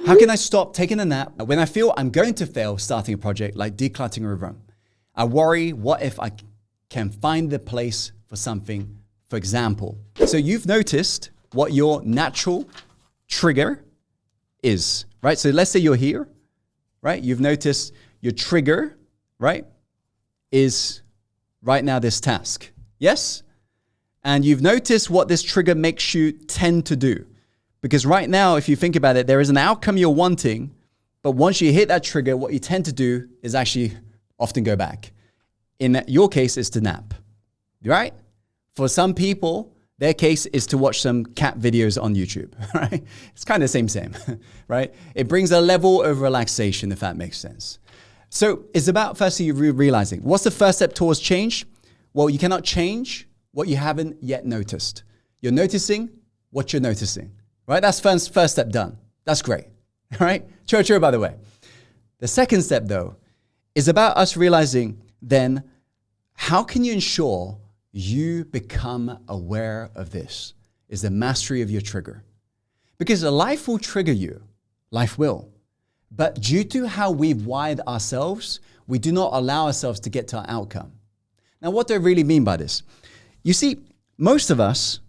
How can I stop taking a nap when I feel I'm going to fail starting a project like decluttering a room? I worry, what if I can find the place for something, for example. So you've noticed what your natural trigger is, right? So let's say you're here, right? You've noticed your trigger, right, is right now this task. Yes? And you've noticed what this trigger makes you tend to do. Because right now, if you think about it, there is an outcome you're wanting, but once you hit that trigger, what you tend to do is actually often go back. In your case, it's to nap, right? For some people, their case is to watch some cat videos on YouTube, right? It's kind of the same, right? It brings a level of relaxation, if that makes sense. So it's about firstly realizing, what's the first step towards change? Well, you cannot change what you haven't yet noticed. You're noticing what you're noticing, right? That's first step done. That's great, all right? True, by the way. The second step, though, is about us realizing then, how can you ensure you become aware of this? Is the mastery of your trigger. Because life will trigger you. Life will. But due to how we've wired ourselves, we do not allow ourselves to get to our outcome. Now, what do I really mean by this? You see, most of us,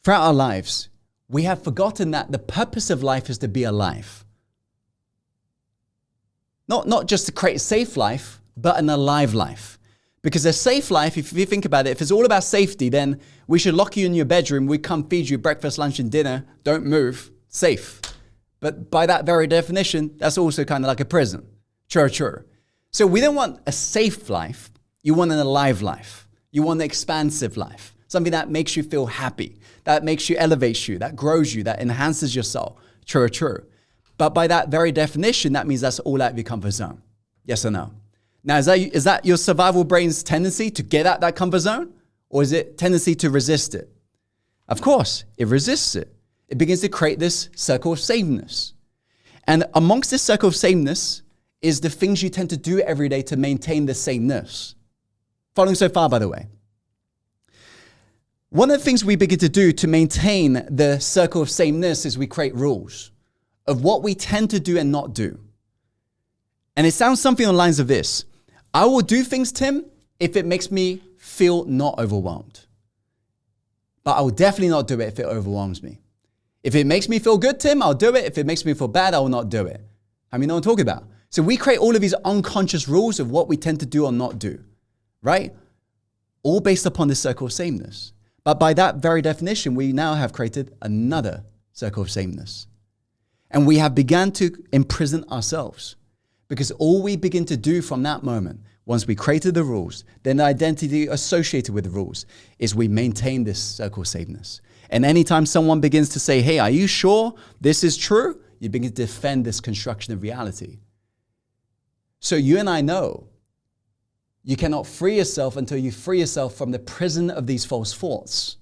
throughout our lives, we have forgotten that the purpose of life is to be alive. Not just to create a safe life, but an alive life. Because a safe life, if you think about it, if it's all about safety, then we should lock you in your bedroom, we come feed you breakfast, lunch, and dinner, don't move, safe. But by that very definition, that's also kind of like a prison. True. So we don't want a safe life, you want an alive life. You want an expansive life, something that makes you feel happy, that makes you, elevates you, that grows you, that enhances your soul. True. But by that very definition, that means that's all out of your comfort zone. Yes or no? Now, is that your survival brain's tendency to get out that comfort zone? Or is it tendency to resist it? Of course, it resists it. It begins to create this circle of sameness. And amongst this circle of sameness is the things you tend to do every day to maintain the sameness. Following so far, by the way. One of the things we begin to do to maintain the circle of sameness is we create rules of what we tend to do and not do. And it sounds something on the lines of this. I will do things, Tim, if it makes me feel not overwhelmed. But I will definitely not do it if it overwhelms me. If it makes me feel good, Tim, I'll do it. If it makes me feel bad, I will not do it. I mean, know what I'm talking about. So we create all of these unconscious rules of what we tend to do or not do, right? All based upon this circle of sameness. But by that very definition, we now have created another circle of sameness. And we have begun to imprison ourselves. Because all we begin to do from that moment, once we created the rules, then the identity associated with the rules, is we maintain this circle of sameness. And anytime someone begins to say, hey, are you sure this is true? You begin to defend this construction of reality. So you and I know you cannot free yourself until you free yourself from the prison of these false thoughts.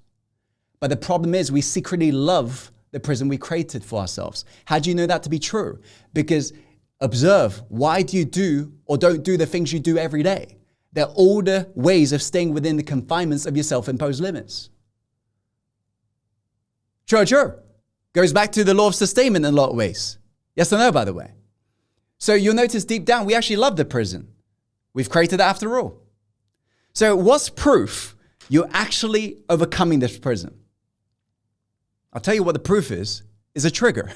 But the problem is we secretly love the prison we created for ourselves. How do you know that to be true? Because observe, why do you do or don't do the things you do every day? They're all the ways of staying within the confinements of your self-imposed limits. True. Goes back to the law of sustainment in a lot of ways. Yes or no, by the way? So you'll notice deep down, we actually love the prison. We've created it after all. So what's proof you're actually overcoming this prison? I'll tell you what the proof is a trigger.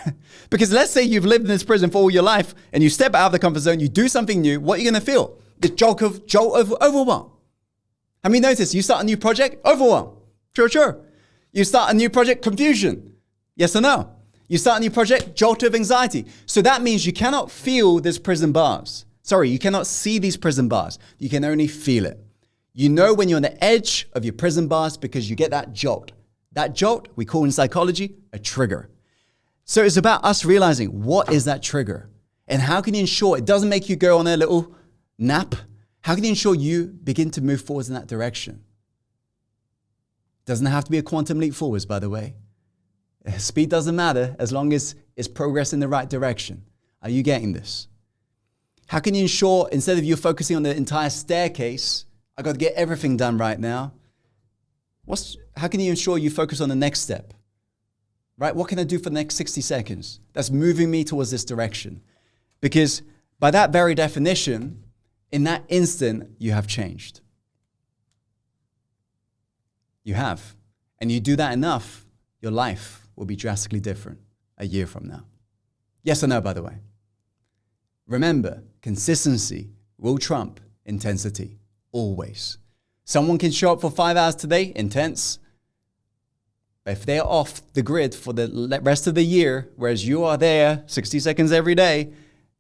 Because let's say you've lived in this prison for all your life and you step out of the comfort zone, you do something new, what are you going to feel? The jolt of overwhelm. Have you noticed you start a new project? Overwhelm. True. You start a new project, confusion. Yes or no? You start a new project, jolt of anxiety. So that means you cannot feel these prison bars. Sorry, you cannot see these prison bars. You can only feel it. You know when you're on the edge of your prison bars because you get that jolt. That jolt, we call in psychology, a trigger. So it's about us realizing what is that trigger and how can you ensure it doesn't make you go on a little nap? How can you ensure you begin to move forwards in that direction? Doesn't have to be a quantum leap forwards, by the way. Speed doesn't matter as long as it's progress in the right direction. Are you getting this? How can you ensure instead of you focusing on the entire staircase, I got to get everything done right now? How can you ensure you focus on the next step? right? What can I do for the next 60 seconds that's moving me towards this direction? Because by that very definition, in that instant, you have changed. You have. And you do that enough, your life will be drastically different a year from now. Yes or no, by the way? Remember, consistency will trump intensity, always. Someone can show up for 5 hours today, intense. But if they're off the grid for the rest of the year, whereas you are there 60 seconds every day,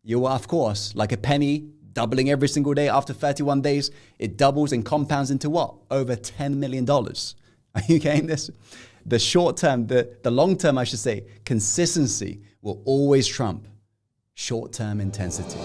you are, of course, like a penny, doubling every single day. After 31 days, it doubles and compounds into what? Over $10 million. Are you getting this? The short term, the long term, I should say, consistency will always trump short term intensity.